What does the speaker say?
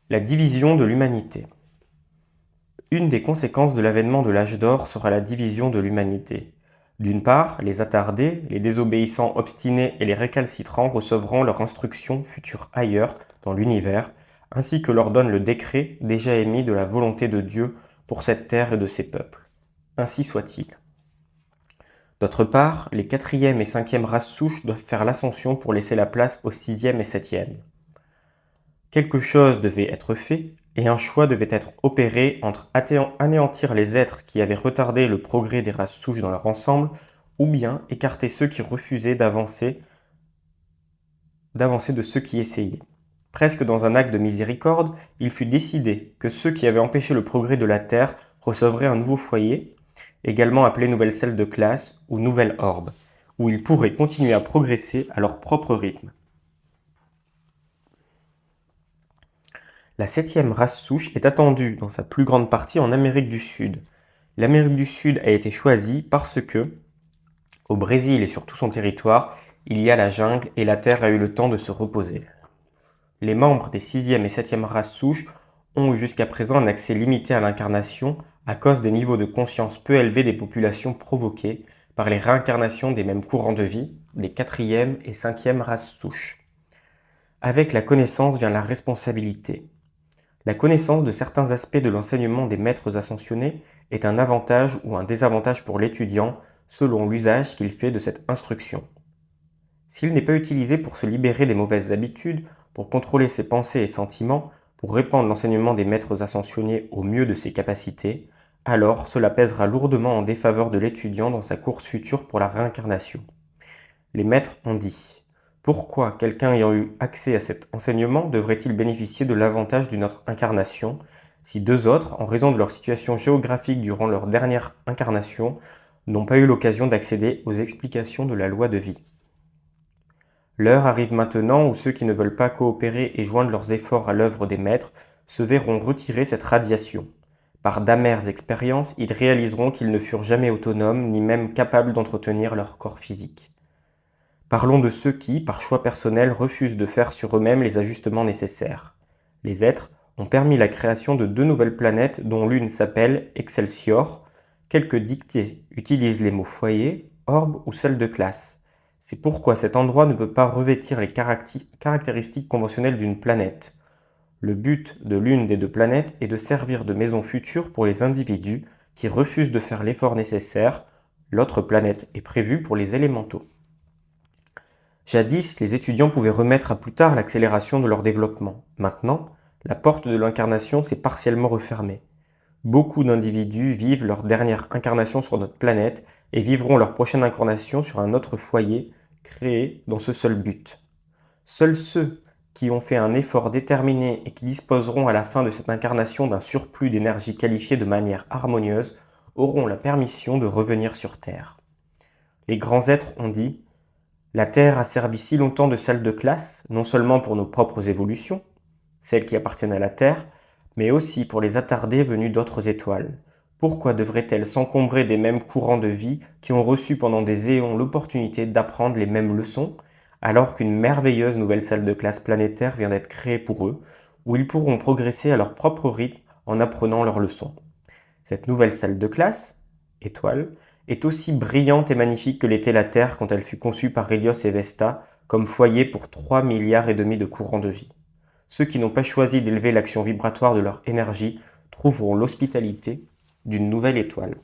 La division de l'humanité. Une des conséquences de l'avènement de l'âge d'or sera la division de l'humanité. D'une part, les attardés, les désobéissants obstinés et les récalcitrants recevront leur instruction future ailleurs dans l'univers, ainsi que leur donne le décret déjà émis de la volonté de Dieu pour cette terre et de ses peuples. Ainsi soit-il. D'autre part, les quatrième et cinquième races souches doivent faire l'ascension pour laisser la place aux sixième et septième. Quelque chose devait être fait, et un choix devait être opéré entre anéantir les êtres qui avaient retardé le progrès des races souches dans leur ensemble, ou bien écarter ceux qui refusaient d'avancer de ceux qui essayaient. Presque dans un acte de miséricorde, il fut décidé que ceux qui avaient empêché le progrès de la Terre recevraient un nouveau foyer, également appelé nouvelle selle de classe ou nouvelle orbe, où ils pourraient continuer à progresser à leur propre rythme. La septième race souche est attendue dans sa plus grande partie en Amérique du Sud. L'Amérique du Sud a été choisie parce que, au Brésil et sur tout son territoire, il y a la jungle et la terre a eu le temps de se reposer. Les membres des sixième et septième races souches ont eu jusqu'à présent un accès limité à l'incarnation à cause des niveaux de conscience peu élevés des populations provoqués par les réincarnations des mêmes courants de vie, des quatrième et cinquième races souches. Avec la connaissance vient la responsabilité. La connaissance de certains aspects de l'enseignement des maîtres ascensionnés est un avantage ou un désavantage pour l'étudiant selon l'usage qu'il fait de cette instruction. S'il n'est pas utilisé pour se libérer des mauvaises habitudes, pour contrôler ses pensées et sentiments, pour répandre l'enseignement des maîtres ascensionnés au mieux de ses capacités, alors cela pèsera lourdement en défaveur de l'étudiant dans sa course future pour la réincarnation. Les maîtres ont dit: pourquoi quelqu'un ayant eu accès à cet enseignement devrait-il bénéficier de l'avantage d'une autre incarnation, si deux autres, en raison de leur situation géographique durant leur dernière incarnation, n'ont pas eu l'occasion d'accéder aux explications de la loi de vie? L'heure arrive maintenant où ceux qui ne veulent pas coopérer et joindre leurs efforts à l'œuvre des maîtres se verront retirer cette radiation. Par d'amères expériences, ils réaliseront qu'ils ne furent jamais autonomes ni même capables d'entretenir leur corps physique. Parlons de ceux qui, par choix personnel, refusent de faire sur eux-mêmes les ajustements nécessaires. Les êtres ont permis la création de 2 nouvelles planètes dont l'une s'appelle Excelsior. Quelques dictées utilisent les mots foyer, orbe ou salle de classe. C'est pourquoi cet endroit ne peut pas revêtir les caractéristiques conventionnelles d'une planète. Le but de l'une des 2 planètes est de servir de maison future pour les individus qui refusent de faire l'effort nécessaire. L'autre planète est prévue pour les élémentaux. Jadis, les étudiants pouvaient remettre à plus tard l'accélération de leur développement. Maintenant, la porte de l'incarnation s'est partiellement refermée. Beaucoup d'individus vivent leur dernière incarnation sur notre planète et vivront leur prochaine incarnation sur un autre foyer créé dans ce seul but. Seuls ceux qui ont fait un effort déterminé et qui disposeront à la fin de cette incarnation d'un surplus d'énergie qualifiée de manière harmonieuse auront la permission de revenir sur Terre. Les grands êtres ont dit: la Terre a servi si longtemps de salle de classe, non seulement pour nos propres évolutions, celles qui appartiennent à la Terre, mais aussi pour les attardés venus d'autres étoiles. Pourquoi devrait-elle s'encombrer des mêmes courants de vie qui ont reçu pendant des éons l'opportunité d'apprendre les mêmes leçons, alors qu'une merveilleuse nouvelle salle de classe planétaire vient d'être créée pour eux, où ils pourront progresser à leur propre rythme en apprenant leurs leçons? Cette nouvelle salle de classe, étoile, est aussi brillante et magnifique que l'était la Terre quand elle fut conçue par Hélios et Vesta comme foyer pour 3,5 milliards de courants de vie. Ceux qui n'ont pas choisi d'élever l'action vibratoire de leur énergie trouveront l'hospitalité d'une nouvelle étoile.